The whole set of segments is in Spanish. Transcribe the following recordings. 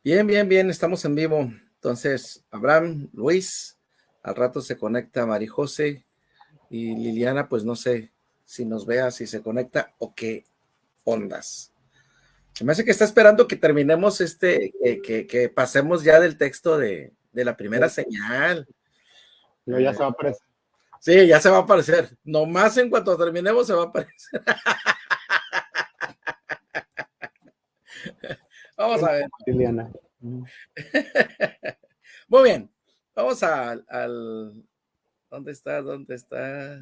Bien, bien, bien, estamos en vivo. Entonces, Abraham, Luis, al rato se conecta Marijose y Liliana, pues no sé si nos vea, si se conecta o qué ondas. Se me hace que está esperando que terminemos que pasemos ya del texto de la primera señal. No, ya se va a aparecer. Sí, ya se va a aparecer. Nomás en cuanto terminemos se va a aparecer. Vamos a ver. Liliana. Muy bien. Vamos al ¿dónde está? ¿Dónde está?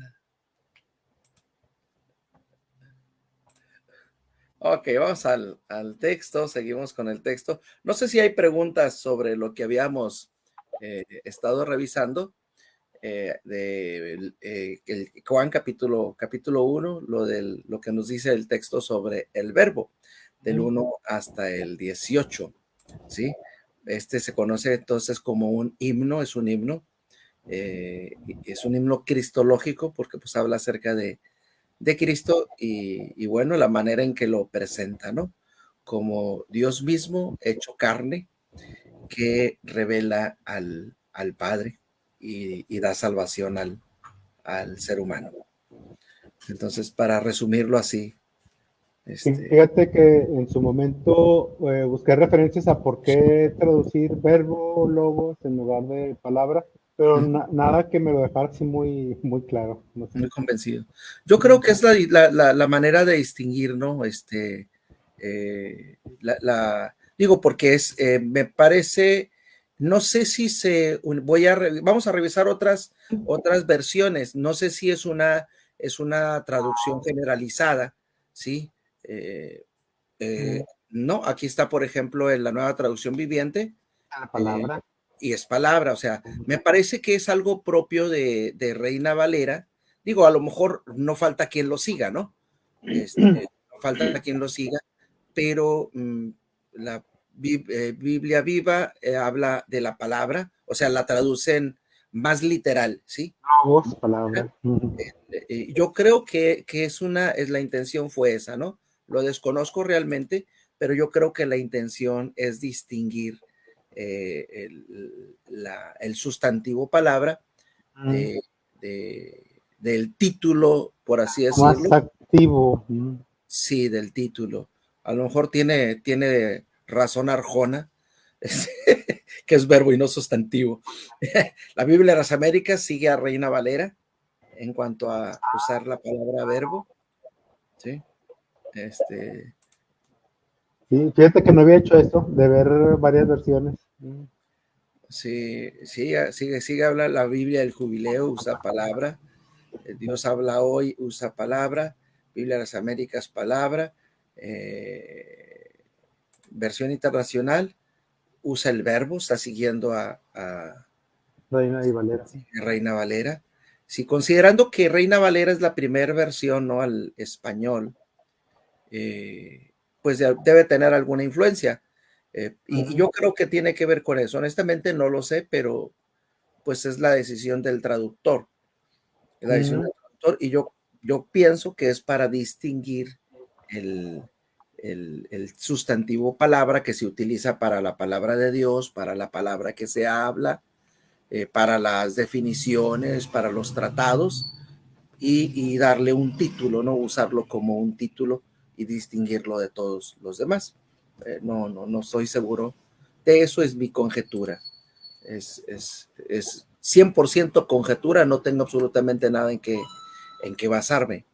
Ok, vamos al texto, seguimos con el texto. No sé si hay preguntas sobre lo que habíamos estado revisando el Juan capítulo 1, lo que nos dice el texto sobre el verbo, del 1 hasta el 18, ¿sí? Este se conoce entonces como un himno, es un himno cristológico porque pues habla acerca de Cristo y bueno, la manera en que lo presenta, ¿no? Como Dios mismo hecho carne que revela al Padre y da salvación al ser humano. Entonces, para resumirlo así, Fíjate que en su momento busqué referencias a por qué traducir verbo, logos en lugar de palabra, pero nada que me lo dejara así muy claro. No sé. muy convencido. Yo creo que es la manera de distinguir, ¿no? Digo, porque me parece, no sé si vamos a revisar otras versiones, no sé si es una traducción generalizada, ¿sí? Eh, no, aquí está, por ejemplo, en la nueva traducción viviente, La eh, palabra. y es palabra, o sea, me parece que es algo propio de Reina Valera. Digo, a lo mejor no falta quien lo siga, ¿no? No falta quien lo siga, pero la Biblia viva habla de la palabra, o sea, la traducen más literal, ¿sí? Logos, palabra. Yo creo que es la intención fue esa, ¿no? Lo desconozco realmente, pero yo creo que la intención es distinguir el sustantivo palabra de, del título, por así Más decirlo. activo. Sí, del título. A lo mejor tiene razón Arjona, que es verbo y no sustantivo. La Biblia de las Américas sigue a Reina Valera en cuanto a usar la palabra verbo, ¿sí? Sí, fíjate que no había hecho eso, de ver varias versiones. Sí, sigue habla la Biblia del jubileo, usa palabra, Dios habla hoy, usa palabra, Biblia de las Américas, palabra, versión internacional, usa el verbo, está siguiendo a Reina y Valera. Reina Valera. Sí, considerando que Reina Valera es la primera versión, ¿no? Al español, pues debe tener alguna influencia. Y yo creo que tiene que ver con eso. Honestamente no lo sé, pero pues es la decisión del traductor. Es la decisión del traductor y yo pienso que es para distinguir el, el sustantivo palabra que se utiliza para la palabra de Dios, para la palabra que se habla, para las definiciones, para los tratados y darle un título, no usarlo como un título y distinguirlo de todos los demás. No estoy seguro de eso, es mi conjetura. Es 100% conjetura, no tengo absolutamente nada en que basarme,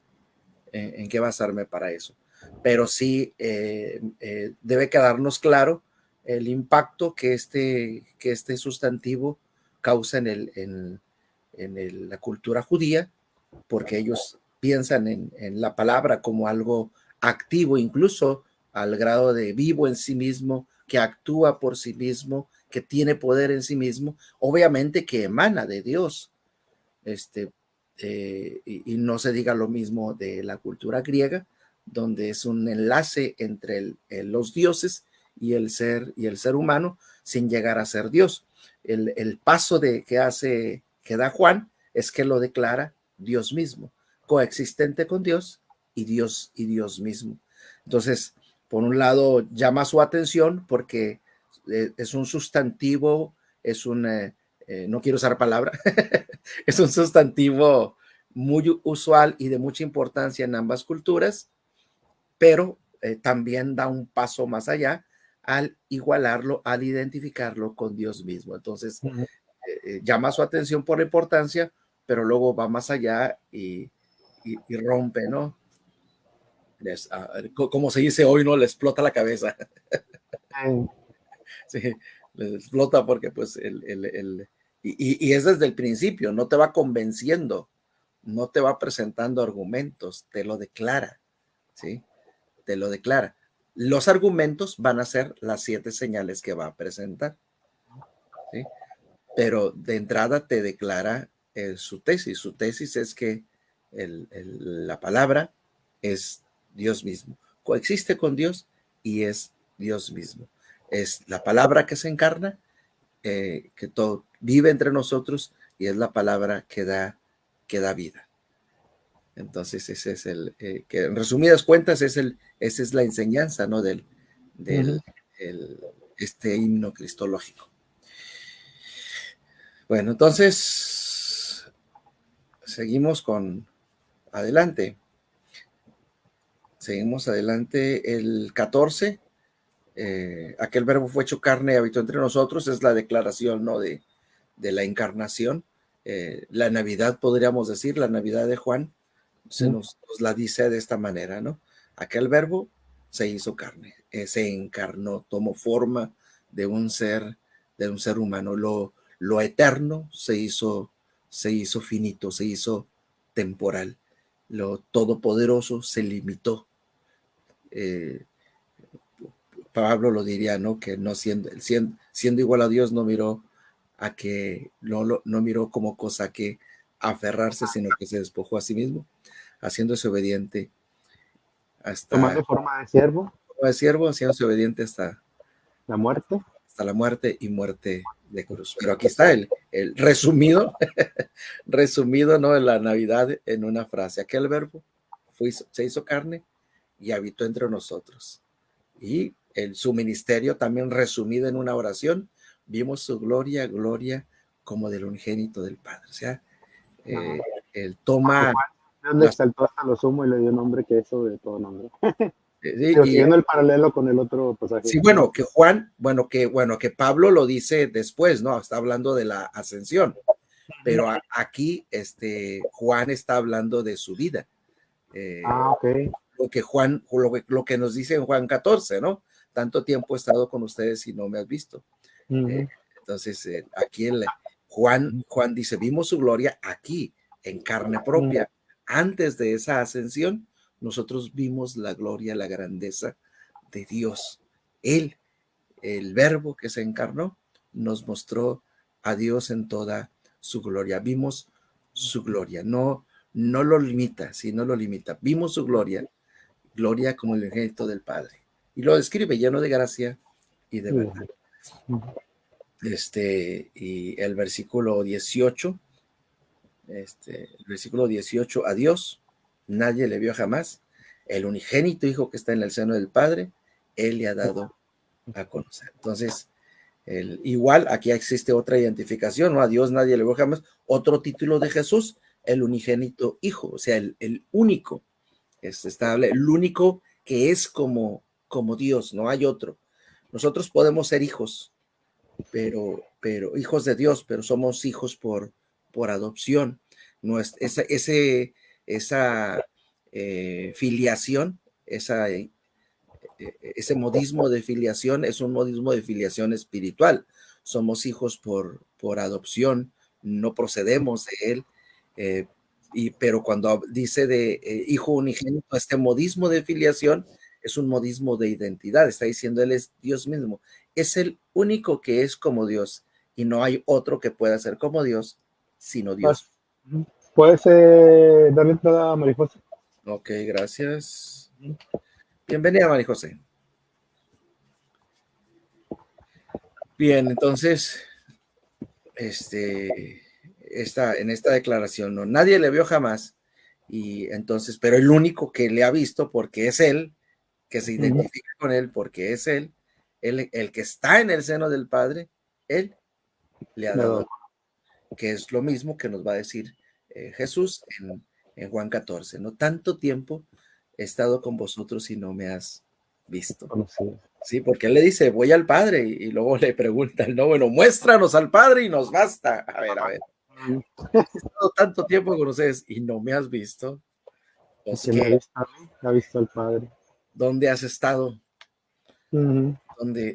en qué basarme para eso. Pero sí debe quedarnos claro el impacto que este sustantivo causa la cultura judía, porque ellos piensan en la palabra como algo activo, incluso al grado de vivo en sí mismo, que actúa por sí mismo, que tiene poder en sí mismo, obviamente que emana de Dios. Y no se diga lo mismo de la cultura griega, donde es un enlace entre los dioses y el ser humano sin llegar a ser Dios. El paso que da Juan es que lo declara Dios mismo, coexistente con Dios y Dios mismo. Entonces, por un lado, llama su atención porque es un sustantivo, no quiero usar palabra, es un sustantivo muy usual y de mucha importancia en ambas culturas, pero también da un paso más allá al igualarlo, al identificarlo con Dios mismo. Entonces, llama su atención por la importancia, pero luego va más allá y rompe, ¿no? Como se dice hoy, ¿no? Le explota la cabeza. Sí, les explota porque pues y es desde el principio, no te va convenciendo, no te va presentando argumentos, te lo declara, ¿sí? Te lo declara. Los argumentos van a ser las 7 señales que va a presentar, ¿sí? Pero de entrada te declara su tesis. Su tesis es que la palabra es Dios mismo. Coexiste con Dios y es Dios mismo. Es la palabra que se encarna, que todo vive entre nosotros y es la palabra que da vida. Entonces ese es que en resumidas cuentas esa es la enseñanza, ¿no? Este himno cristológico. Bueno, entonces seguimos adelante. Seguimos adelante. El 14, aquel verbo fue hecho carne y habitó entre nosotros, es la declaración, ¿no? de la encarnación. La Navidad, podríamos decir, la Navidad de Juan, nos la dice de esta manera, ¿no? Aquel verbo se hizo carne, se encarnó, tomó forma de un ser humano. Lo eterno se hizo finito, se hizo temporal. Lo todopoderoso se limitó. Pablo lo diría, ¿no? Que no siendo igual a Dios, no miró no miró como cosa que aferrarse, sino que se despojó a sí mismo, haciéndose obediente tomando forma de siervo, haciéndose obediente hasta la muerte. Hasta la muerte y muerte de cruz. Pero aquí está el resumido, resumido, ¿no? En la Navidad en una frase. Aquel verbo se hizo carne y habitó entre nosotros. Y su ministerio también resumido en una oración. Vimos su gloria, gloria como del unigénito del Padre. O sea, él toma... Dios le exaltó hasta lo sumo y le dio nombre que es sobre todo nombre. Sí, siguiendo el paralelo con el otro pasaje. Sí, que Pablo lo dice después, ¿no? Está hablando de la ascensión, pero aquí Juan está hablando de su vida. Okay. Lo que nos dice en Juan 14, ¿no? Tanto tiempo he estado con ustedes y no me has visto. Entonces, aquí Juan dice, vimos su gloria aquí, en carne propia. Antes de esa ascensión, nosotros vimos la gloria, la grandeza de Dios. Él, el verbo que se encarnó, nos mostró a Dios en toda su gloria. Vimos su gloria, no lo limita, sino lo limita. Vimos su gloria, gloria como el unigénito del Padre. Y lo describe lleno de gracia y de verdad. Y el versículo 18, a Dios nadie le vio jamás. El unigénito Hijo que está en el seno del Padre, Él le ha dado a conocer. Entonces, igual aquí existe otra identificación, ¿no? A Dios nadie le vio jamás. Otro título de Jesús, el unigénito Hijo, o sea, el único, el único que es como Dios, no hay otro. Nosotros podemos ser hijos, pero hijos de Dios, pero somos hijos por adopción. No es, esa filiación, ese modismo de filiación es un modismo de filiación espiritual. Somos hijos por adopción, no procedemos de él, pero cuando dice de hijo unigénito, este modismo de filiación es un modismo de identidad, está diciendo él es Dios mismo, es el único que es como Dios y no hay otro que pueda ser como Dios sino Dios. ¿Puedes darle entrada a María José? Ok, gracias. Bienvenida, María José. Bien, entonces, en esta declaración, no, nadie le vio jamás, y entonces, pero el único que le ha visto, porque es él, que se identifica con él, porque es él, el que está en el seno del Padre, él le ha dado, que es lo mismo que nos va a decir Jesús en Juan 14, ¿no? Tanto tiempo he estado con vosotros y no me has visto. Sí, porque él le dice, voy al Padre, y luego le pregunta, no, bueno, muéstranos al Padre y nos basta. A ver, he estado tanto tiempo con ustedes y no me has visto. Pues, ¿qué? Ha visto al Padre. ¿Dónde has estado? Uh-huh.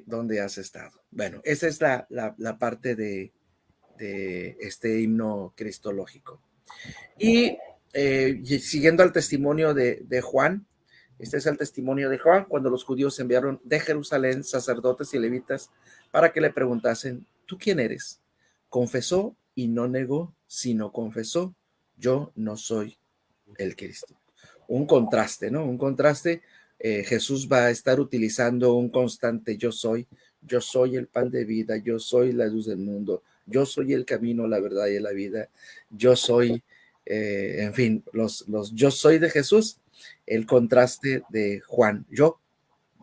¿Dónde has estado? Bueno, esa es la parte de este himno cristológico. Y siguiendo al testimonio de Juan, este es el testimonio de Juan, cuando los judíos enviaron de Jerusalén sacerdotes y levitas para que le preguntasen, ¿tú quién eres? Confesó y no negó, sino confesó, yo no soy el Cristo. Un contraste, ¿no? Un contraste. Jesús va a estar utilizando un constante yo soy el pan de vida, yo soy la luz del mundo, yo soy el camino, la verdad y la vida, yo soy, en fin, los yo soy de Jesús, el contraste de Juan, yo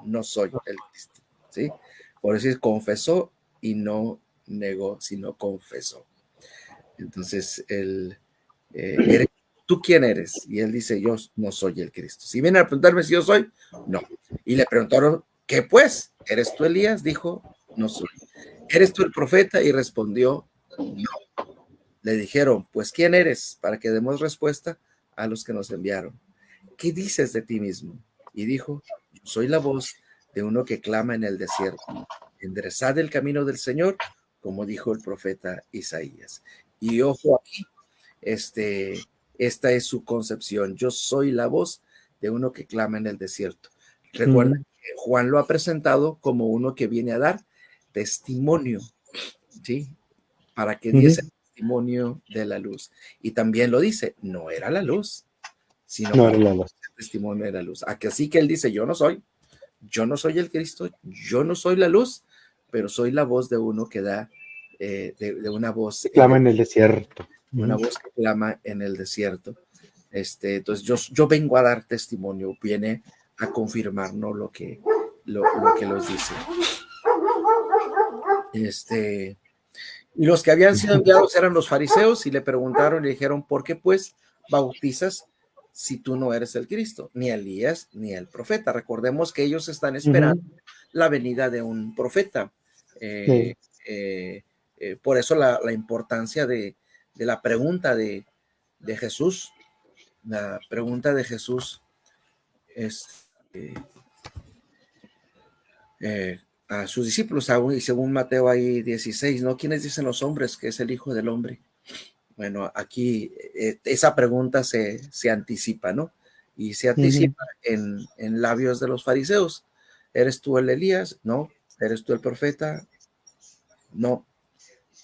no soy el Cristo, ¿sí? Por eso confesó y no negó, sino confesó. Entonces, ¿tú quién eres? Y él dice, yo no soy el Cristo. Si vienen a preguntarme si yo soy, no. Y le preguntaron, ¿qué pues? ¿Eres tú Elías? Dijo, no soy. ¿Eres tú el profeta? Y respondió, no. Le dijeron, pues ¿quién eres? Para que demos respuesta a los que nos enviaron. ¿Qué dices de ti mismo? Y dijo, yo soy la voz de uno que clama en el desierto. Enderezad el camino del Señor, como dijo el profeta Isaías. Y ojo aquí, esta es su concepción. Yo soy la voz de uno que clama en el desierto. Recuerda que Juan lo ha presentado como uno que viene a dar testimonio, ¿sí? Para que diese testimonio de la luz. Y también lo dice, no era la luz, sino no era la luz. Testimonio de la luz. Así que él dice, yo no soy el Cristo, yo no soy la luz, pero soy la voz de uno que da, de una voz. Que clama en el desierto. Una voz que clama en el desierto. Entonces yo vengo a dar testimonio, viene a confirmar, ¿no? lo que los dice. Y los que habían sido enviados eran los fariseos y le preguntaron y le dijeron, ¿por qué pues bautizas si tú no eres el Cristo, ni Elías, ni el profeta? Recordemos que ellos están esperando la venida de un profeta. Por eso la importancia de la pregunta de Jesús. La pregunta de Jesús es a sus discípulos, y según Mateo ahí 16, ¿no? ¿Quiénes dicen los hombres que es el Hijo del Hombre? Bueno, aquí esa pregunta se anticipa, ¿no? Y se anticipa en labios de los fariseos. ¿Eres tú el Elías? No. ¿Eres tú el profeta? No.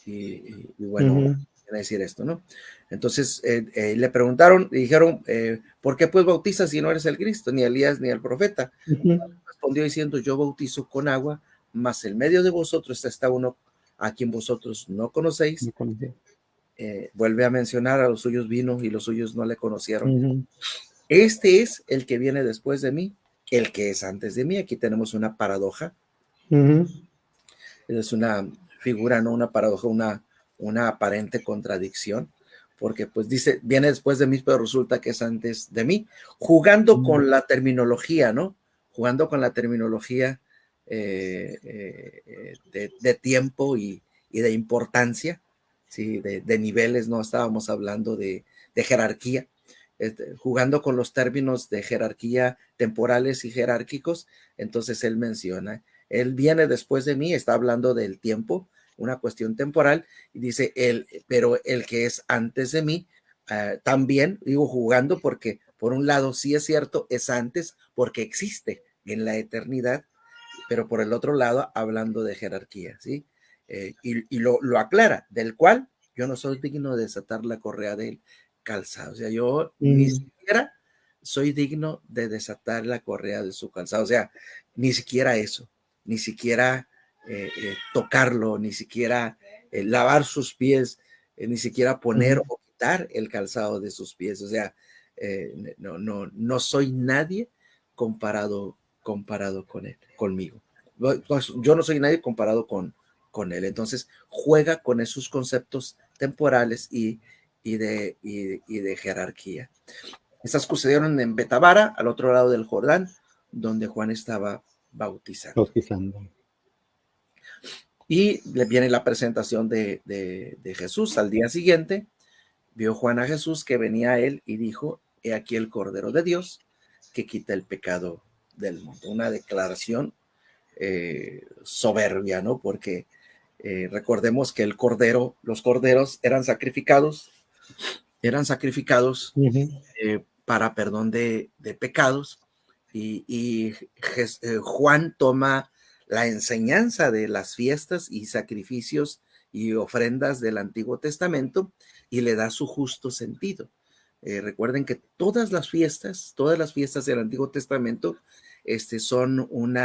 Y bueno, quiere decir esto, ¿no? Entonces le preguntaron, le dijeron, ¿por qué pues bautizas si no eres el Cristo, ni Elías, ni el profeta? Respondió diciendo, yo bautizo con agua, mas en medio de vosotros está uno a quien vosotros no conocéis. Vuelve a mencionar, a los suyos vino y los suyos no le conocieron. Este es el que viene después de mí, el que es antes de mí. Aquí tenemos una paradoja. Es una figura, no una paradoja, una aparente contradicción, porque pues dice, viene después de mí, pero resulta que es antes de mí, jugando con la terminología, ¿no? Jugando con la terminología de tiempo y de importancia, ¿sí? De niveles, no estábamos hablando de jerarquía, jugando con los términos de jerarquía temporales y jerárquicos. Entonces él menciona, él viene después de mí, está hablando del tiempo, una cuestión temporal, y dice él, pero el que es antes de mí, también, digo jugando porque por un lado sí es cierto, es antes porque existe en la eternidad, pero por el otro lado hablando de jerarquía, ¿sí? Y lo aclara, del cual yo no soy digno de desatar la correa del calzado, o sea, yo ni siquiera soy digno de desatar la correa de su calzado, o sea, ni siquiera eso, ni siquiera tocarlo, ni siquiera lavar sus pies, ni siquiera poner o quitar el calzado de sus pies, o sea, no soy nadie comparado con él, conmigo. Pues, yo no soy nadie comparado con él. Entonces juega con esos conceptos temporales y de jerarquía. Estas sucedieron en Betabara, al otro lado del Jordán, donde Juan estaba bautizando. Y le viene la presentación de Jesús. Al día siguiente, vio Juan a Jesús que venía a él y dijo: he aquí el Cordero de Dios que quita el pecado del mundo. Una declaración soberbia, ¿no? Porque recordemos que los corderos eran sacrificados para perdón de pecados, y Juan toma la enseñanza de las fiestas y sacrificios y ofrendas del Antiguo Testamento y le da su justo sentido. Recuerden que todas las fiestas del Antiguo Testamento son un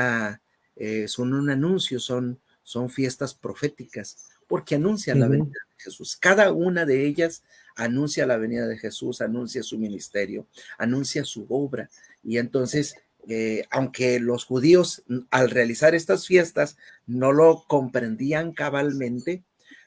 anuncio, son fiestas proféticas, porque anuncian la venida de Jesús. Cada una de ellas anuncia la venida de Jesús, anuncia su ministerio, anuncia su obra. Y entonces, aunque los judíos al realizar estas fiestas no lo comprendían cabalmente,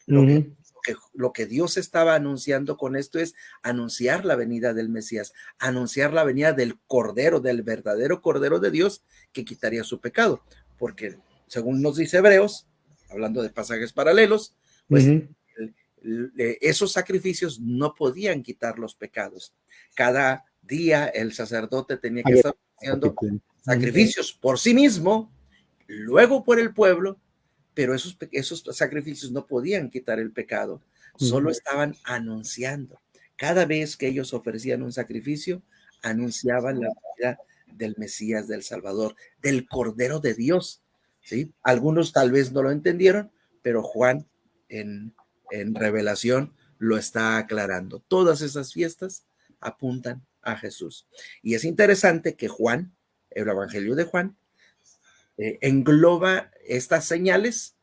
lo que Dios estaba anunciando con esto es anunciar la venida del Mesías, anunciar la venida del Cordero, del verdadero Cordero de Dios que quitaría su pecado, porque según nos dice Hebreos, hablando de pasajes paralelos, pues esos sacrificios no podían quitar los pecados. Cada día el sacerdote tenía que estar haciendo sacrificios por sí mismo, luego por el pueblo, pero esos sacrificios no podían quitar el pecado, solo estaban anunciando. Cada vez que ellos ofrecían un sacrificio, anunciaban la vida del Mesías, del Salvador, del Cordero de Dios, ¿sí? Algunos tal vez no lo entendieron, pero Juan en Revelación lo está aclarando. Todas esas fiestas apuntan a Jesús. Y es interesante que Juan, el Evangelio de Juan, engloba estas señales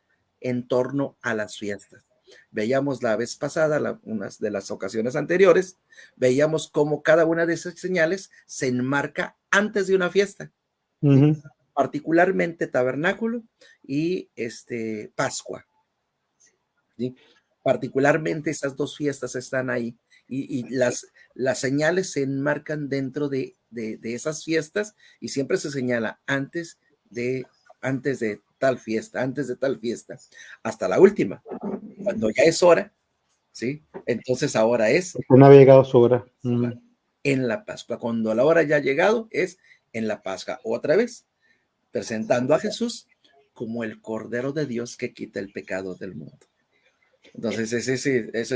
en torno a las fiestas. Veíamos la vez pasada, unas de las ocasiones anteriores, veíamos cómo cada una de esas señales se enmarca antes de una fiesta, particularmente tabernáculo y Pascua. ¿Sí? Particularmente esas dos fiestas están ahí y las señales se enmarcan dentro de esas fiestas y siempre se señala antes de tal fiesta, hasta la última, cuando ya es hora, ¿sí? Entonces ahora es... Porque no había llegado su hora. En la Pascua, cuando la hora ya ha llegado, es en la Pascua, otra vez, presentando a Jesús como el Cordero de Dios que quita el pecado del mundo. Entonces, eso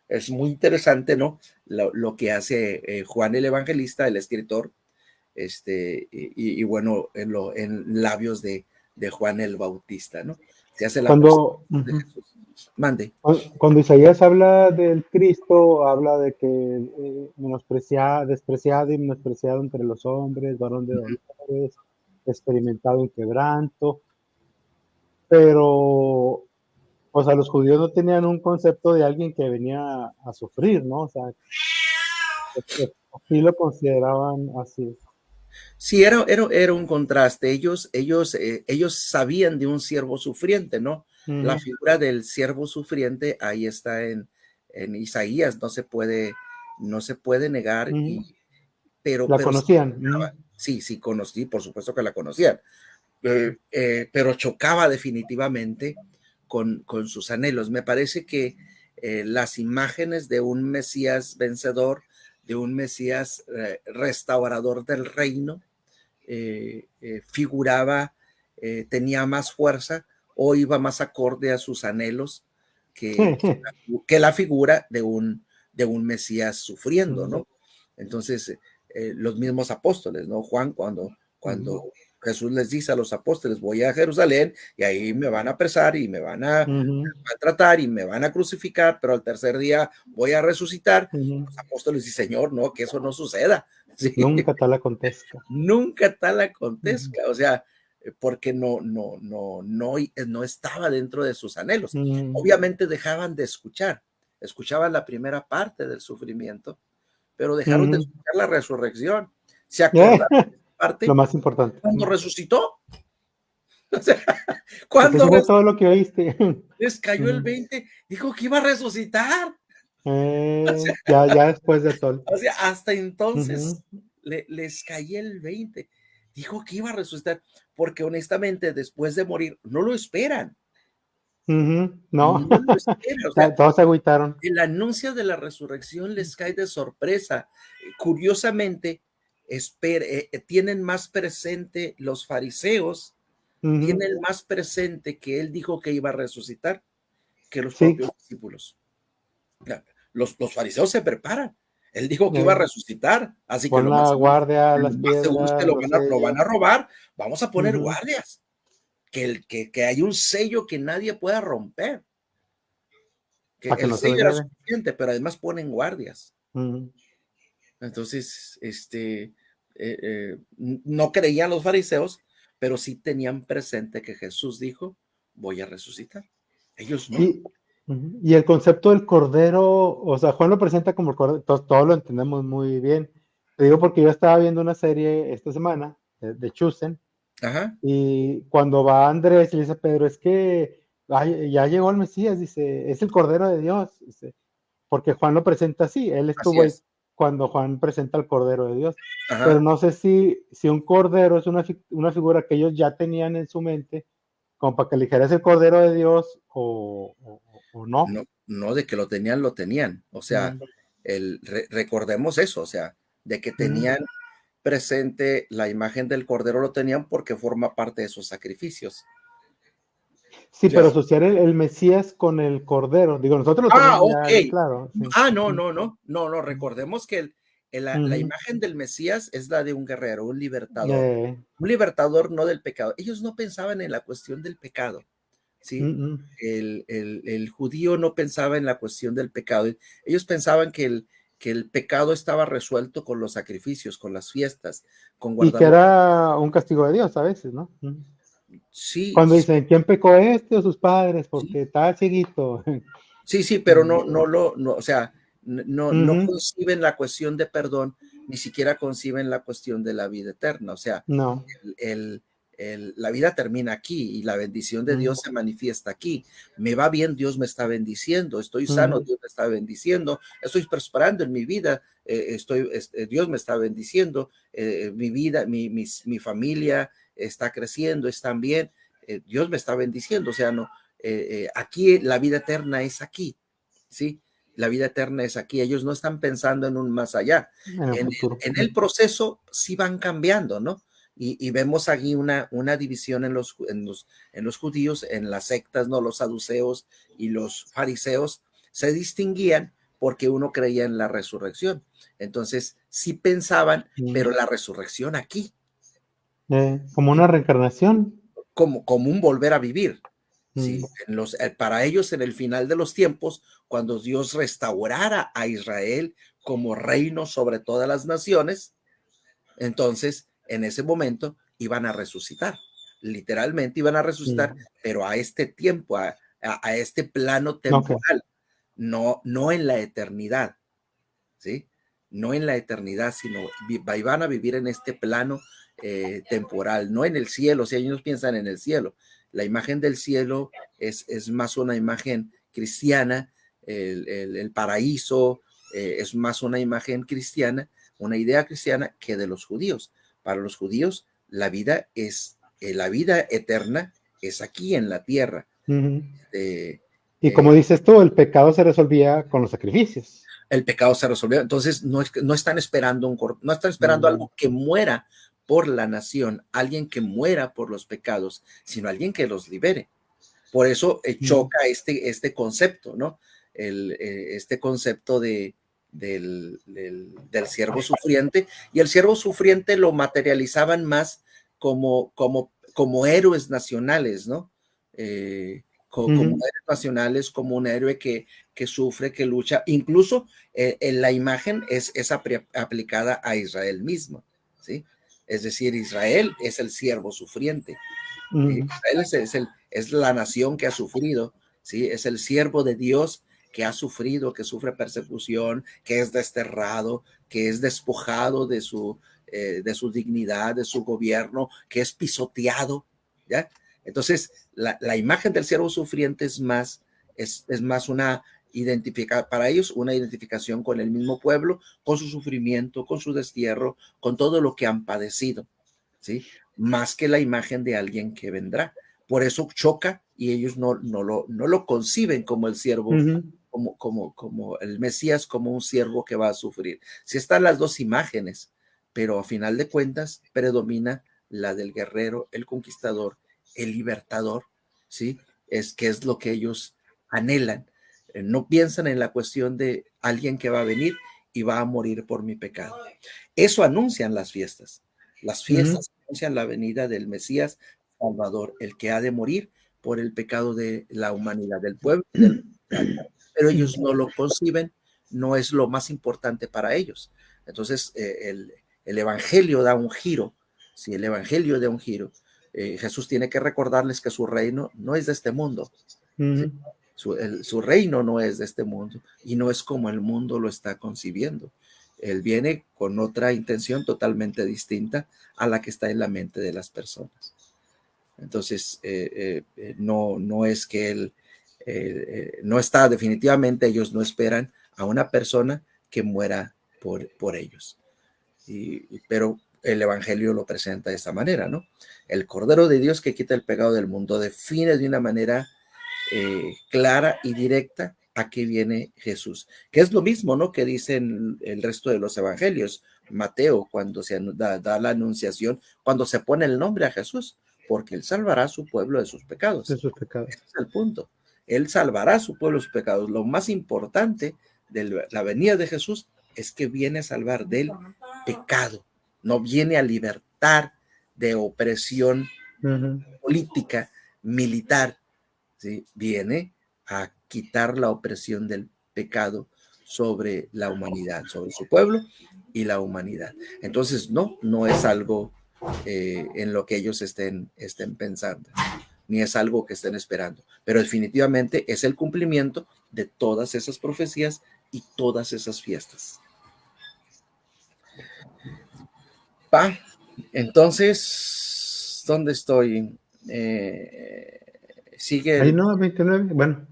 es muy interesante, ¿no? Lo que hace Juan el Evangelista, el escritor, y bueno, en labios de Juan el Bautista, ¿no? Se hace la de Jesús. Mande. Cuando Isaías habla del Cristo, habla de que despreciado y menospreciado entre los hombres, varón de dolores, experimentado en quebranto, pero, o sea, los judíos no tenían un concepto de alguien que venía a sufrir, ¿no? O sea, sí lo consideraban así. Sí, era un contraste. Ellos sabían de un siervo sufriente, ¿no? La figura del siervo sufriente ahí está en Isaías, no se puede negar. Pero conocían. Sí, conocí, por supuesto que la conocían. Pero chocaba definitivamente con sus anhelos. Me parece que las imágenes de un Mesías vencedor, de un Mesías restaurador del reino, figuraba, tenía más fuerza o iba más acorde a sus anhelos que la figura de un Mesías sufriendo, ¿no? Entonces, los mismos apóstoles, ¿no? Juan, cuando Jesús les dice a los apóstoles: voy a Jerusalén y ahí me van a apresar y me van a maltratar y me van a crucificar, pero al tercer día voy a resucitar. Los apóstoles dicen: Señor, no, que eso no suceda. ¿Sí? Nunca tal acontezca. Nunca tal acontezca, o sea, porque no estaba dentro de sus anhelos. Obviamente dejaban de escuchaban la primera parte del sufrimiento, pero dejaron de escuchar la resurrección. ¿Se acordaron de esa parte? Lo más importante. Cuando resucitó. O sea, Porque cuando eso fue todo lo que oíste. les cayó el 20, dijo que iba a resucitar. Ya después de todo. O sea, hasta Ujú, entonces les caía el 20. Dijo que iba a resucitar, porque honestamente, después de morir, no lo esperan. ujú, no, No lo esperan. O sea, todos se agüitaron. el anuncio de la resurrección les cae de sorpresa. Curiosamente, tienen más presente los fariseos, Ujú, tienen más presente que él dijo que iba a resucitar que los sí, propios discípulos. Los fariseos se preparan. Él dijo que iba a eh, resucitar, así que pon la guardia, las lo más seguro es que piedras, los lo van a sellos. robar. Vamos a poner Ujú, guardias, que hay un sello que nadie pueda romper, que para que el no se lo sello era lleven. suficiente, pero además ponen guardias. Ujú. Entonces, no creían los fariseos, pero sí tenían presente que Jesús dijo, voy a resucitar. Ellos no. Y, ujú, y el concepto del cordero, o sea, Juan lo presenta como el cordero, todo lo entendemos muy bien. Te digo porque yo estaba viendo una serie esta semana de Chusen, Ajá, y cuando va Andrés y le dice a Pedro, es que ay, ya llegó el Mesías, dice, es el Cordero de Dios, dice, porque Juan lo presenta así, él así estuvo ahí es. cuando Juan presenta al Cordero de Dios, pero Ajá. no sé si un cordero es una figura que ellos ya tenían en su mente, como para que le dijeras el Cordero de Dios o no. No, no de que lo tenían, lo tenían. O sea, Mm, recordemos eso, o sea, de que mm. tenían presente la imagen del cordero, lo tenían porque forma parte de sus sacrificios. Sí, O sea, pero asociar el Mesías con el Cordero, digo, nosotros lo tenemos ok. ya bien claro, sí. No, Ujú, no, no, no, no, recordemos que la ujú. imagen del Mesías es la de un libertador no del pecado. Ellos no pensaban en la cuestión del pecado, Mm, ¿sí? mm. El judío no pensaba en la cuestión del pecado. Ellos pensaban que el pecado estaba resuelto con los sacrificios, con las fiestas, con Y que guardar los... era un castigo de Dios a veces, ¿no? Mm. Sí, Cuando dicen, ¿quién pecó este o sus padres? sí, Porque está cieguito. sí, sí, pero Mm. no, o sea, no Ujú. conciben la cuestión de perdón, ni siquiera conciben la cuestión de la vida eterna. O sea, No. el, el- la vida termina aquí y la bendición de Mm, Dios se manifiesta aquí. Me va bien, Dios me está bendiciendo. Estoy sano, mm. Dios me está bendiciendo. Estoy prosperando en mi vida, Dios me está bendiciendo. Mi vida, mi familia está creciendo, están bien. Dios me está bendiciendo. O sea, no, aquí la vida eterna es aquí, ¿sí? La vida eterna es aquí. Ellos no están pensando en un más allá. En el futuro. En el proceso sí van cambiando, ¿no? Y vemos aquí una división en los judíos, en las sectas, ¿no? Los saduceos y los fariseos se distinguían porque uno creía en la resurrección. Entonces, sí pensaban, Mm. pero la resurrección aquí, Como una reencarnación. como un volver a vivir. Mm. Sí, para ellos en el final de los tiempos, cuando Dios restaurara a Israel como reino sobre todas las naciones, entonces en ese momento iban a resucitar, literalmente iban a resucitar, Mm. pero a este tiempo, a este plano Ok. temporal, no en la eternidad, ¿sí? No en la eternidad, sino van a vivir en este plano temporal, no en el cielo. O sea, ellos piensan en el cielo. La imagen del cielo es más una imagen cristiana, el paraíso es más una imagen cristiana, una idea cristiana que de los judíos. Para los judíos, la vida eterna es aquí en la tierra. Ujú. Eh, Y como eh, dices tú, el pecado se resolvía con los sacrificios. el pecado se resolvió. Entonces, no están esperando no están esperando Mm, algo que muera por la nación, alguien que muera por los pecados, sino alguien que los libere. Por eso mm, choca este concepto, ¿no? Este concepto del siervo sufriente, y el siervo sufriente lo materializaban más como héroes nacionales, ¿no? Como ujú. héroes nacionales, como un héroe que sufre, que lucha, incluso en la imagen es aplicada a Israel mismo, ¿sí? Es decir, Israel es el siervo sufriente. Mm. Israel es la nación que ha sufrido, ¿sí? Es el siervo de Dios que ha sufrido, que sufre persecución, que es desterrado, que es despojado de su dignidad, de su gobierno, que es pisoteado, ¿ya? Entonces, la imagen del siervo sufriente es más una para ellos una identificación con el mismo pueblo, con su sufrimiento, con su destierro, con todo lo que han padecido, ¿sí? Más que la imagen de alguien que vendrá. Por eso choca y ellos no lo conciben como el siervo, como el Mesías, como un siervo que va a sufrir. Sí están las dos imágenes, pero a final de cuentas predomina la del guerrero, el conquistador, el libertador, ¿sí? Que es lo que ellos anhelan. No piensan en la cuestión de alguien que va a venir y va a morir por mi pecado. Eso anuncian las fiestas. Las fiestas anuncian la venida del Mesías Salvador, el que ha de morir por el pecado de la humanidad, del pueblo. Pero ellos no lo conciben, no es lo más importante para ellos. Entonces, el Evangelio da un giro. Si el Evangelio da un giro, Jesús tiene que recordarles que su reino no es de este mundo. ¿Sí? Su reino no es de este mundo y no es como el mundo lo está concibiendo. Él viene con otra intención totalmente distinta a la que está en la mente de las personas. Entonces, no es que él no está, definitivamente ellos no esperan a una persona que muera por ellos. Pero el Evangelio lo presenta de esta manera, ¿no? El Cordero de Dios que quita el pecado del mundo define de una manera clara y directa a qué viene Jesús, que es lo mismo, ¿no? Que dicen el resto de los evangelios. Mateo, cuando se da la anunciación, cuando se pone el nombre a Jesús, porque él salvará a su pueblo de sus pecados. De sus pecados. Ese es el punto. Él salvará a su pueblo de sus pecados. Lo más importante de la venida de Jesús es que viene a salvar del pecado, no viene a libertar de opresión política, militar, ¿sí? Viene a quitar la opresión del pecado sobre la humanidad, sobre su pueblo y la humanidad. Entonces, no es algo en lo que ellos estén pensando, ni es algo que estén esperando, pero definitivamente es el cumplimiento de todas esas profecías y todas esas fiestas. Entonces, ¿dónde estoy? Sigue ahí no, 29, bueno.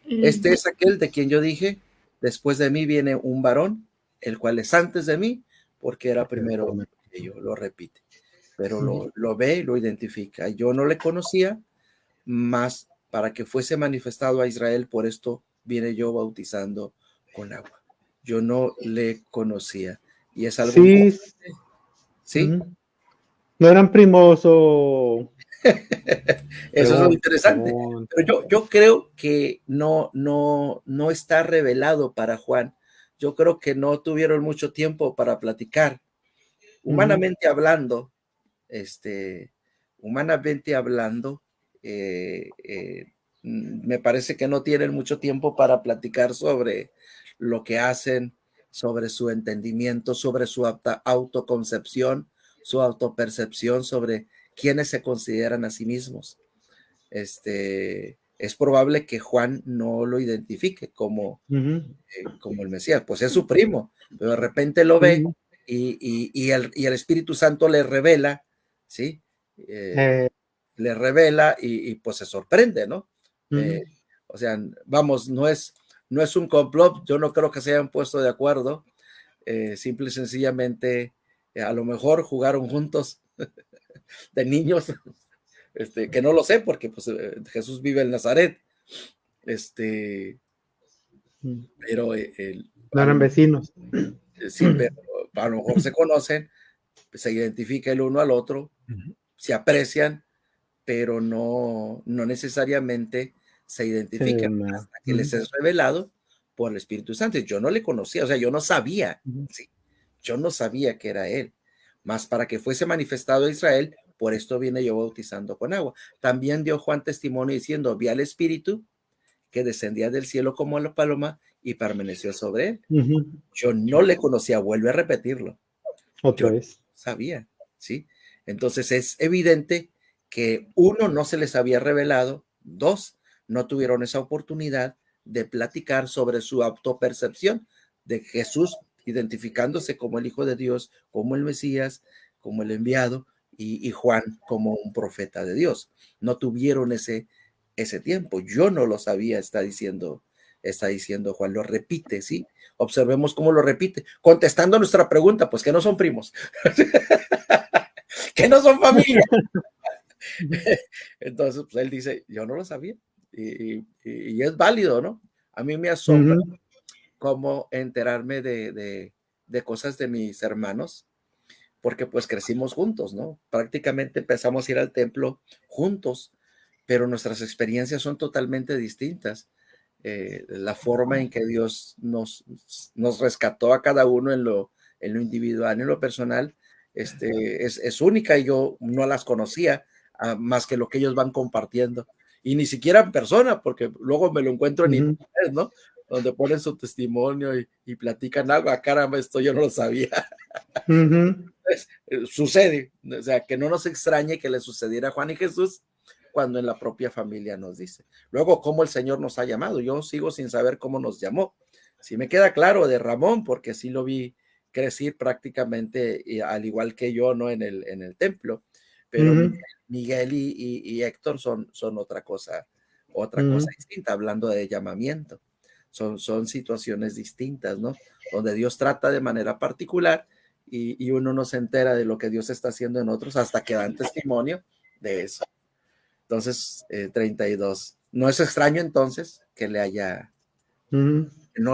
Este es aquel de quien yo dije, después de mí viene un varón, el cual es antes de mí, porque era primero que yo, lo repite, pero lo ve y lo identifica. Yo no le conocía, mas para que fuese manifestado a Israel, por esto viene yo bautizando con agua. Yo no le conocía. Y es algo importante. ¿Sí? ¿No eran primos o...? Eso es lo interesante. Pero yo creo que no está revelado para Juan. Yo creo que no tuvieron mucho tiempo para platicar. Humanamente hablando, me parece que no tienen mucho tiempo para platicar sobre lo que hacen, sobre su entendimiento, sobre su autoconcepción, su autopercepción, sobre quiénes se consideran a sí mismos. Es probable que Juan no lo identifique como el Mesías, pues es su primo, pero de repente lo ve y el Espíritu Santo le revela, ¿sí? Le revela y pues se sorprende, ¿no? O sea, vamos, no es un complot, yo no creo que se hayan puesto de acuerdo, simple y sencillamente, a lo mejor jugaron juntos de niños, que no lo sé porque pues Jesús vive en Nazaret, pero no eran vecinos. Sí, pero a lo mejor se conocen, se identifica el uno al otro, se aprecian, pero no necesariamente se identifican hasta que les es revelado por el Espíritu Santo. Yo no le conocía, o sea, yo no sabía, ¿sí? Yo no sabía que era él, mas para que fuese manifestado a Israel, por esto viene yo bautizando con agua. También dio Juan testimonio diciendo, vi al Espíritu que descendía del cielo como la paloma y permaneció sobre él. Yo no le conocía, vuelve a repetirlo. Otra vez. No sabía, ¿sí? Entonces es evidente que uno, no se les había revelado, dos, no tuvieron esa oportunidad de platicar sobre su autopercepción de Jesús, identificándose como el Hijo de Dios, como el Mesías, como el enviado, y Juan como un profeta de Dios. No tuvieron ese tiempo. Yo no lo sabía, está diciendo Juan, lo repite, ¿sí? Observemos cómo lo repite, contestando nuestra pregunta, pues que no son primos, que no son familia. Entonces, pues él dice, yo no lo sabía, y es válido, ¿no? A mí me asombra cómo enterarme de cosas de mis hermanos, porque pues crecimos juntos, ¿no? Prácticamente empezamos a ir al templo juntos, pero nuestras experiencias son totalmente distintas. La forma en que Dios nos rescató a cada uno en lo individual, en lo personal, es única, y yo no las conocía, más que lo que ellos van compartiendo, y ni siquiera en persona, porque luego me lo encuentro en internet, ¿no? Donde ponen su testimonio y platican algo. Caramba, esto yo no lo sabía. Pues, sucede, o sea, que no nos extrañe que le sucediera a Juan y Jesús cuando en la propia familia nos dice. Luego, cómo el Señor nos ha llamado. Yo sigo sin saber cómo nos llamó. Sí me queda claro de Ramón, porque sí lo vi crecer prácticamente al igual que yo, ¿no? En el templo, pero Miguel y Héctor son otra cosa distinta, hablando de llamamiento. Son situaciones distintas, ¿no? Donde Dios trata de manera particular, y uno no se entera de lo que Dios está haciendo en otros hasta que dan testimonio de eso. Entonces, 32. No es extraño entonces que no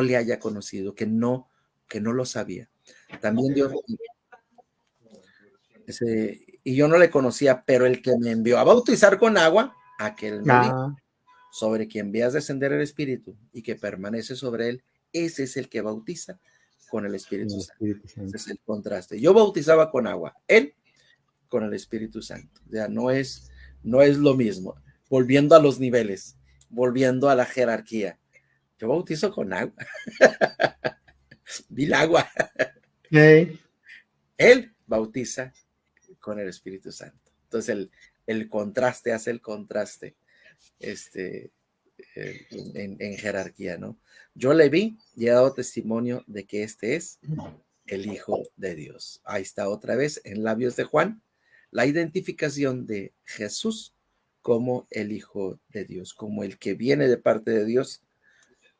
le haya conocido, que no lo sabía. También Dios, y yo no le conocía, pero el que me envió a bautizar con agua, aquel me dijo, sobre quien veas descender el Espíritu y que permanece sobre él, ese es el que bautiza con el Espíritu Santo. Ese es el contraste. Yo bautizaba con agua, él con el Espíritu Santo. O sea, no es lo mismo. Volviendo a los niveles, volviendo a la jerarquía. Yo bautizo con agua. Vil agua. Él bautiza con el Espíritu Santo. Entonces el contraste hace el contraste en jerarquía, ¿no? Yo le vi y he dado testimonio de que este es el Hijo de Dios. Ahí está otra vez en labios de Juan la identificación de Jesús como el Hijo de Dios, como el que viene de parte de Dios,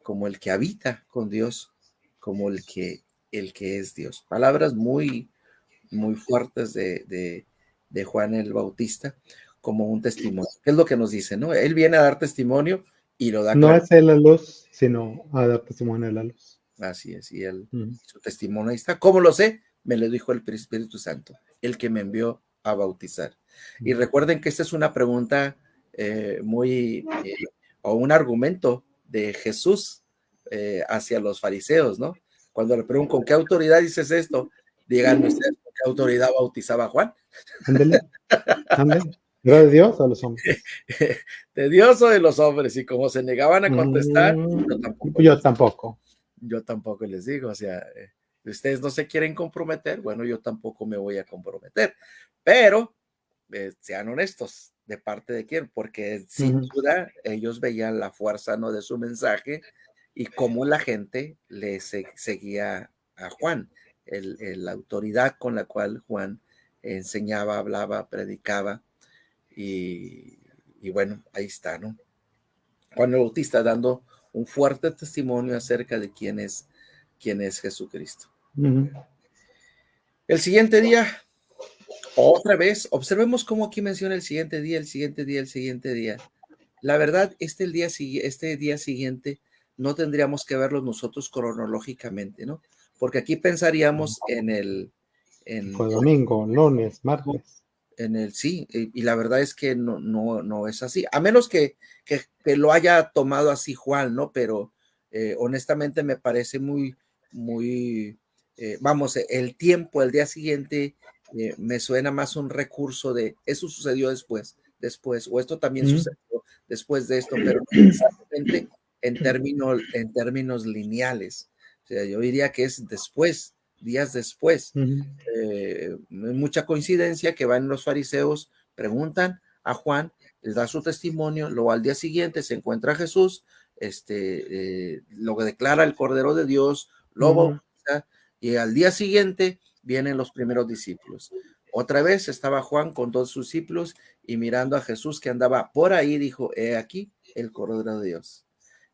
como el que habita con Dios, como el que es Dios. Palabras muy, muy fuertes de Juan el Bautista como un testimonio. ¿Qué es lo que nos dice, no? Él viene a dar testimonio y lo da no claro. Es él la luz, sino a dar testimonio de la luz. Así es, y su testimonio ahí está. ¿Cómo lo sé? Me lo dijo el Espíritu Santo, el que me envió a bautizar. Y recuerden que esta es una pregunta o un argumento de Jesús hacia los fariseos, ¿no? Cuando le preguntan, ¿con qué autoridad dices esto? Díganme ustedes, ¿con qué autoridad bautizaba Juan? Ándale. ¿Era de Dios o de los hombres? De Dios o de los hombres, y como se negaban a contestar, yo tampoco les digo, o sea, ustedes no se quieren comprometer, bueno, yo tampoco me voy a comprometer, pero sean honestos, ¿de parte de quién? Porque sin duda ellos veían la fuerza, ¿no?, de su mensaje y cómo la gente le seguía a Juan, la autoridad con la cual Juan enseñaba, hablaba, predicaba, y bueno, ahí está, ¿no? Juan el Bautista dando un fuerte testimonio acerca de quién es Jesucristo. El siguiente día, otra vez, observemos cómo aquí menciona el siguiente día, el siguiente día, el siguiente día. La verdad, este día siguiente no tendríamos que verlo nosotros cronológicamente, ¿no? Porque aquí pensaríamos fue domingo, lunes, martes. Sí, y la verdad es que no es así, a menos que lo haya tomado así Juan, ¿no? Pero honestamente me parece muy, vamos, el tiempo, el día siguiente, me suena más un recurso de eso sucedió después, o esto también sucedió después de esto, pero no necesariamente en términos lineales. O sea, yo diría que es después, días después. Mucha coincidencia que van los fariseos, preguntan a Juan, les da su testimonio, luego al día siguiente se encuentra Jesús, lo declara el Cordero de Dios, lo bautiza, y al día siguiente vienen los primeros discípulos. Otra vez estaba Juan con 2 discípulos y mirando a Jesús que andaba por ahí, dijo: he aquí el Cordero de Dios.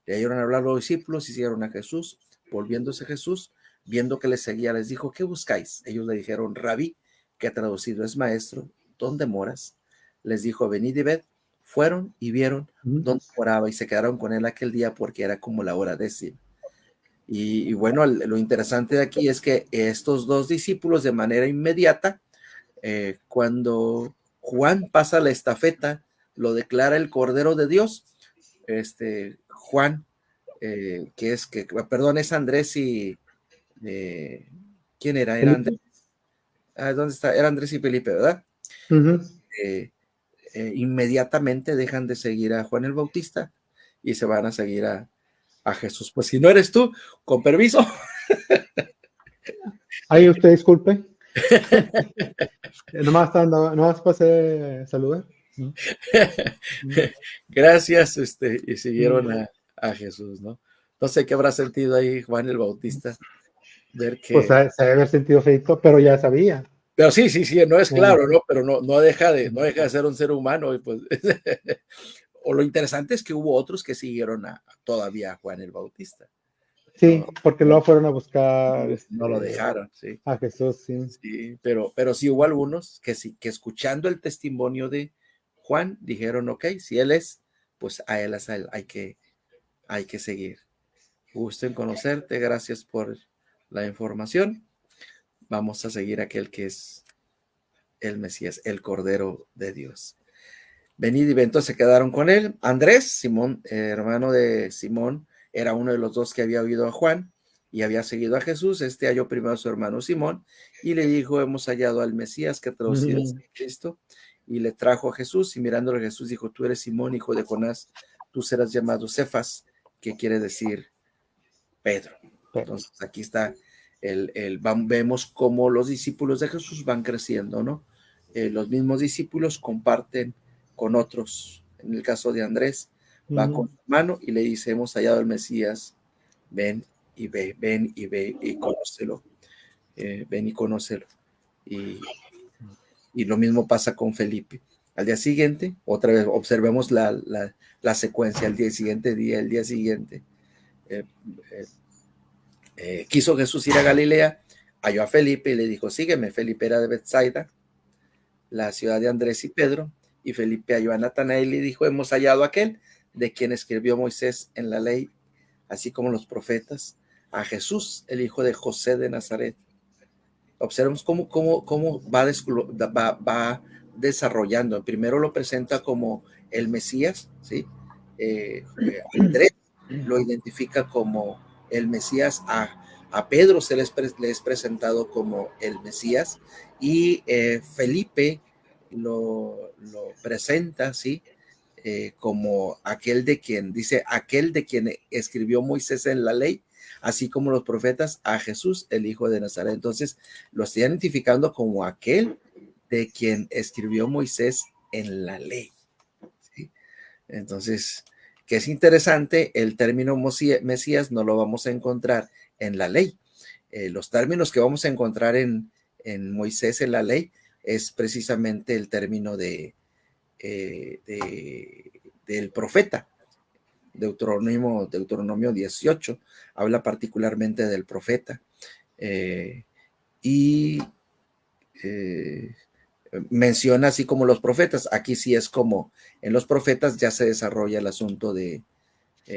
Le oyeron hablar los discípulos y siguieron a Jesús. Volviéndose Jesús, viendo que les seguía, les dijo: ¿qué buscáis? Ellos le dijeron: Rabí, que traducido es maestro, ¿dónde moras? Les dijo: venid y ved. Fueron y vieron dónde moraba y se quedaron con él aquel día porque era como la hora 10. Y bueno, lo interesante de aquí es que estos 2 discípulos de manera inmediata, cuando Juan pasa la estafeta, lo declara el Cordero de Dios. Juan, perdón, es Andrés y ¿quién era? Era Andrés. ¿Dónde está? Era Andrés y Felipe, ¿verdad? Inmediatamente dejan de seguir a Juan el Bautista y se van a seguir a Jesús. Pues si no eres tú, con permiso. Ahí usted disculpe. nomás pasé saludar. Gracias, y siguieron a Jesús, ¿no? No sé qué habrá sentido ahí Juan el Bautista, ver que... Pues se debe haber sentido feito, pero ya sabía. Pero sí, no es claro, ¿no? Pero no deja de ser un ser humano, y pues... O lo interesante es que hubo otros que siguieron todavía a Juan el Bautista. Sí, porque luego fueron a buscar no lo dejaron, sí. A Jesús, sí. Sí, pero sí hubo algunos que sí, que escuchando el testimonio de Juan, dijeron: ok, si él es, pues a él hay que seguir. Gusto en conocerte, gracias por la información. Vamos a seguir a aquel que es el Mesías, el Cordero de Dios. Venid y entonces se quedaron con él. Andrés, Simón, hermano de Simón, era uno de los 2 que había oído a Juan y había seguido a Jesús. Halló primero a su hermano Simón y le dijo: hemos hallado al Mesías, que traducido es Cristo. Y le trajo a Jesús, y mirándole a Jesús dijo: tú eres Simón, hijo de Jonás, tú serás llamado Cefas, que quiere decir Pedro. Entonces aquí está vemos cómo los discípulos de Jesús van creciendo, ¿no? Los mismos discípulos comparten con otros. En el caso de Andrés, va con su hermano y le dice: hemos hallado al Mesías, ven y ve y conócelo. Ven y conócelo. Y lo mismo pasa con Felipe. Al día siguiente, otra vez observemos la secuencia. El día siguiente, quiso Jesús ir a Galilea, halló a Felipe y le dijo: sígueme. Felipe era de Betsaida, la ciudad de Andrés y Pedro, y Felipe halló a Natanael y dijo: hemos hallado a aquel de quien escribió Moisés en la ley, así como los profetas, a Jesús, el hijo de José de Nazaret. Observemos cómo va desarrollando. Primero lo presenta como el Mesías, ¿sí? Andrés lo identifica como el Mesías, a Pedro se le es presentado como el Mesías, y Felipe lo presenta, ¿sí? Como aquel de quien escribió Moisés en la ley, así como los profetas, a Jesús, el hijo de Nazaret. Entonces lo está identificando como aquel de quien escribió Moisés en la ley, ¿sí? Entonces, que es interesante, el término Mesías no lo vamos a encontrar en la ley. Los términos que vamos a encontrar en Moisés en la ley es precisamente el término del profeta. Deuteronomio 18 habla particularmente del profeta, y menciona así como los profetas. Aquí sí es como en los profetas ya se desarrolla el asunto de,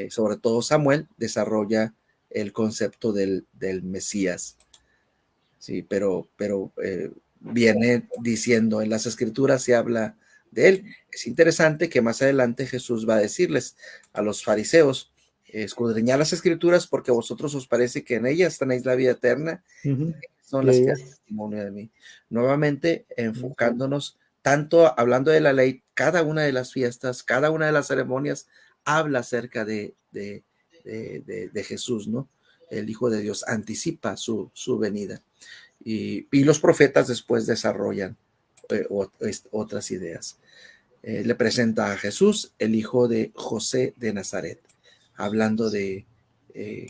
sobre todo Samuel desarrolla el concepto del Mesías. Sí, pero viene diciendo en las escrituras, se habla de él. Es interesante que más adelante Jesús va a decirles a los fariseos: escudriñad las escrituras, porque a vosotros os parece que en ellas tenéis la vida eterna, son las que hacen testimonio de mí. Nuevamente enfocándonos, tanto hablando de la ley, cada una de las fiestas, cada una de las ceremonias habla acerca de Jesús, ¿no? El Hijo de Dios anticipa su venida. Y los profetas después desarrollan otras ideas. Le presenta a Jesús, el hijo de José de Nazaret, hablando de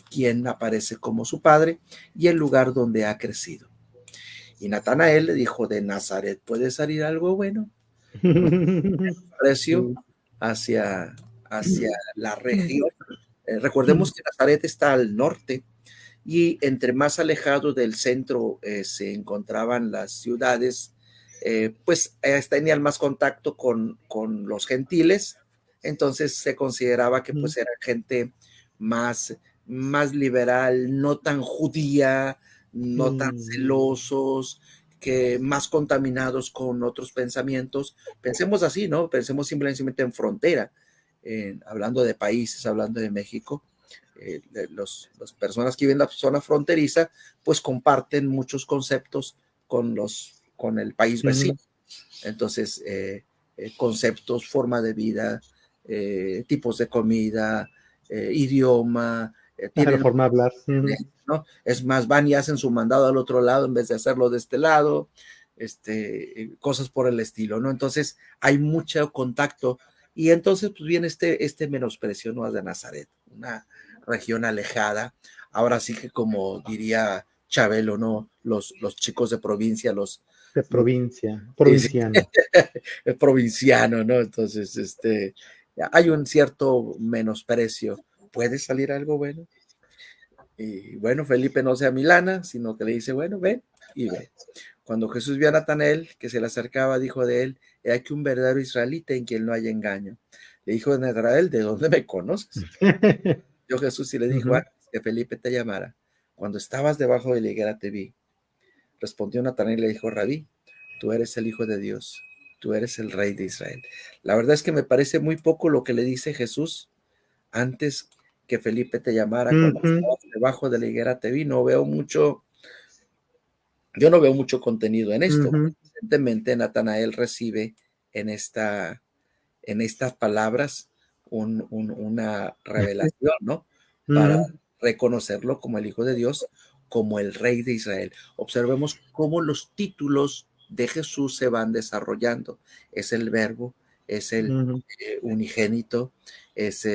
quién aparece como su padre y el lugar donde ha crecido. Y Natanael le dijo, de Nazaret puede salir algo bueno. Precio hacia la región. Recordemos que Nazaret está al norte y entre más alejado del centro se encontraban las ciudades, pues tenían más contacto con los gentiles, entonces se consideraba que pues era gente más liberal, no tan judía, no tan celosos, que más contaminados con otros pensamientos. Pensemos así, ¿no? Pensemos simplemente en frontera, hablando de países, hablando de México. Las personas que viven en la zona fronteriza pues comparten muchos conceptos con el país vecino. Entonces, conceptos, forma de vida, tipos de comida, idioma, tienen forma de hablar. ¿no? Es más, van y hacen su mandado al otro lado en vez de hacerlo de este lado, cosas por el estilo, ¿no? Entonces, hay mucho contacto y entonces pues viene este menosprecio, ¿no? De Nazaret, una región alejada. Ahora sí que como diría Chabelo, ¿no? Los chicos de provincia, de provincia, provinciano. El provinciano, ¿no? Entonces, hay un cierto menosprecio. ¿Puede salir algo bueno? Y bueno, Felipe no se amilana, sino que le dice, bueno, ven y ve. Cuando Jesús vio a Natanael, que se le acercaba, dijo de él, he aquí un verdadero israelita en quien no hay engaño. Le dijo a Natanael, ¿de dónde me conoces? Yo Jesús y le dijo, antes que Felipe te llamara, cuando estabas debajo de la higuera te vi. Respondió Natanael y le dijo, Rabí, tú eres el Hijo de Dios, tú eres el Rey de Israel. La verdad es que me parece muy poco lo que le dice Jesús antes que Felipe te llamara, cuando estabas debajo de la higuera te vi. Yo no veo mucho contenido en esto. Evidentemente Natanael recibe en estas palabras una revelación, ¿no? Para reconocerlo como el Hijo de Dios, como el Rey de Israel. Observemos cómo los títulos de Jesús se van desarrollando. Es el Verbo, es el unigénito, es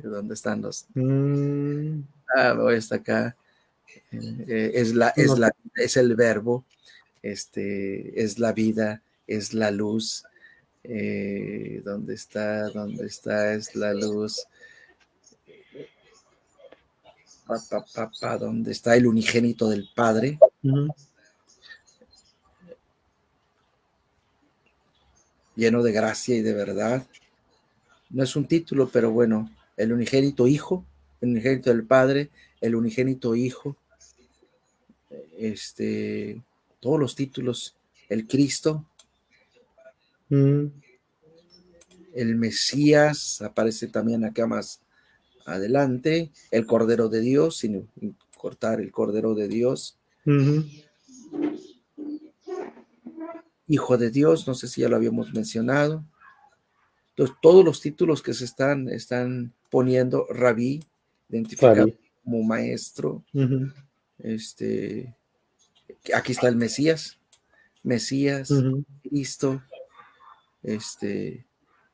¿dónde están los? Está acá. Es el Verbo, es la vida, es la luz. ¿Dónde está? Es la luz. ¿Dónde está el unigénito del Padre? Lleno de gracia y de verdad. No es un título, pero bueno, el unigénito Hijo, el unigénito del Padre, el unigénito Hijo, todos los títulos, el Cristo, el Mesías, aparece también acá más adelante, el Cordero de Dios, sin cortar el Cordero de Dios, Hijo de Dios, no sé si ya lo habíamos mencionado. Entonces, todos los títulos que se están poniendo, Rabí, identificado como maestro, aquí está el Mesías, Cristo,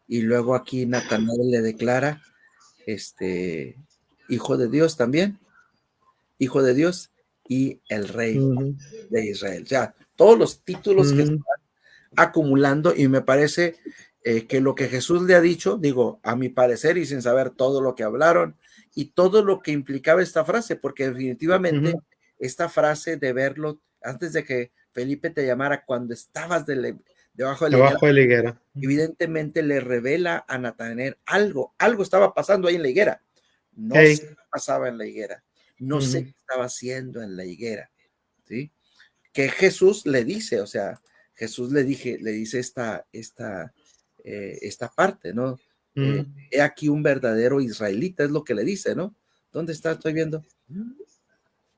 y luego aquí Natanael le declara, Hijo de Dios también, Hijo de Dios y el Rey de Israel. O sea, todos los títulos que están acumulando, y me parece que lo que Jesús le ha dicho, digo, a mi parecer y sin saber todo lo que hablaron y todo lo que implicaba esta frase, porque definitivamente esta frase de verlo antes de que Felipe te llamara, cuando estabas debajo de la higuera, evidentemente le revela a Natanael algo estaba pasando ahí en la higuera. No sé qué pasaba en la higuera, no sé qué estaba haciendo en la higuera, ¿sí? Que Jesús le dice, o sea, Jesús le dice esta parte, ¿no? He aquí un verdadero israelita, es lo que le dice, ¿no? ¿Dónde está? Estoy viendo.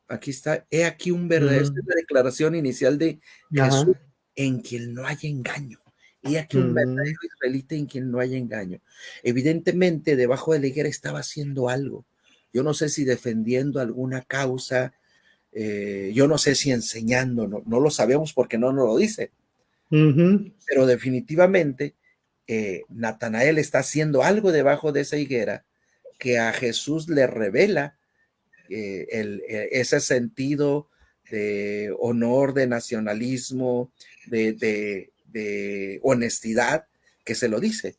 Aquí está, he aquí un verdadero, esta es la declaración inicial de Jesús, en quien no hay engaño. He aquí un verdadero israelita en quien no hay engaño. Evidentemente, debajo de la higuera estaba haciendo algo. Yo no sé si defendiendo alguna causa, yo no sé si enseñando, no lo sabemos porque no nos lo dice. Pero definitivamente Natanael está haciendo algo debajo de esa higuera que a Jesús le revela ese sentido honor, de nacionalismo, de honestidad, que se lo dice,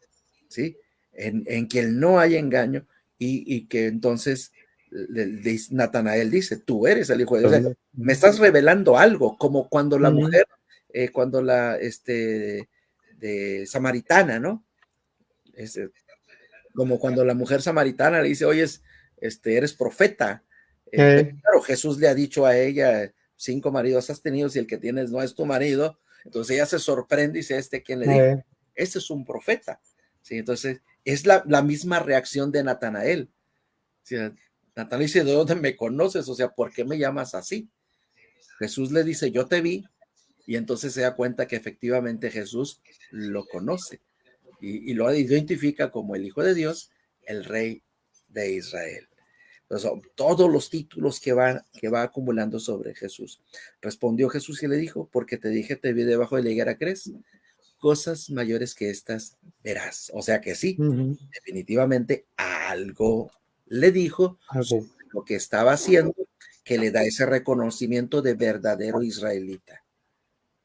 ¿sí? En que no hay engaño y que entonces Natanael dice, tú eres el Hijo de Dios. O sea, me estás revelando algo, como cuando la mujer, cuando la de samaritana, ¿no? Como cuando la mujer samaritana le dice, oye, eres profeta. Pero claro, Jesús le ha dicho a ella, 5 maridos has tenido, si el que tienes no es tu marido. Entonces ella se sorprende y dice, ¿quién le dijo? Este es un profeta. ¿Sí? Entonces es la misma reacción de Natanael. ¿Sí? Natanael dice, ¿de dónde me conoces? O sea, ¿por qué me llamas así? Jesús le dice, yo te vi, y entonces se da cuenta que efectivamente Jesús lo conoce y lo identifica como el Hijo de Dios, el Rey de Israel. Entonces, todos los títulos que va acumulando sobre Jesús. Respondió Jesús y le dijo, porque te dije, te vi debajo de la higuera, ¿crees? Cosas mayores que estas verás. O sea que sí, definitivamente algo le dijo sobre lo que estaba haciendo, que le da ese reconocimiento de verdadero israelita.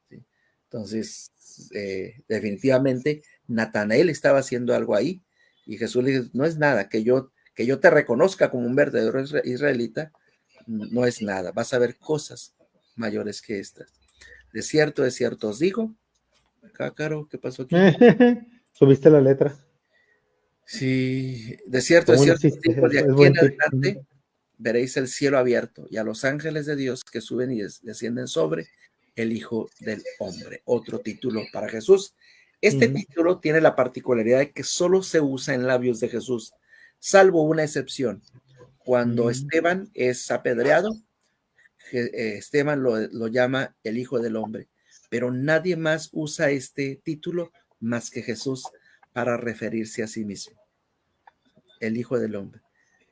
¿Sí? Entonces, definitivamente Natanael estaba haciendo algo ahí y Jesús le dice, no es nada, que yo te reconozca como un verdadero israelita, no es nada, vas a ver cosas mayores que estas. De cierto os digo, Cácaro, ¿qué pasó aquí? Subiste la letra. Sí, de cierto os digo, de aquí en adelante veréis el cielo abierto y a los ángeles de Dios que suben y descienden sobre el Hijo del Hombre. Otro título para Jesús. Este título tiene la particularidad de que solo se usa en labios de Jesús, salvo una excepción. Cuando Esteban es apedreado, Esteban lo llama el Hijo del Hombre, pero nadie más usa este título más que Jesús para referirse a sí mismo, el Hijo del Hombre.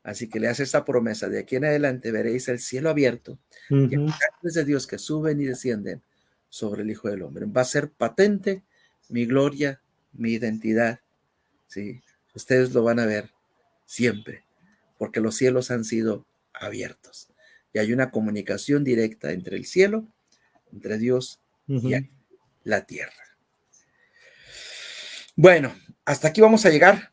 Así que le hace esta promesa, de aquí en adelante veréis el cielo abierto y los ángeles de Dios que suben y descienden sobre el Hijo del Hombre. Va a ser patente mi gloria, mi identidad, ¿sí? Ustedes lo van a ver siempre, porque los cielos han sido abiertos y hay una comunicación directa entre el cielo, entre Dios y la tierra. Bueno, hasta aquí vamos a llegar.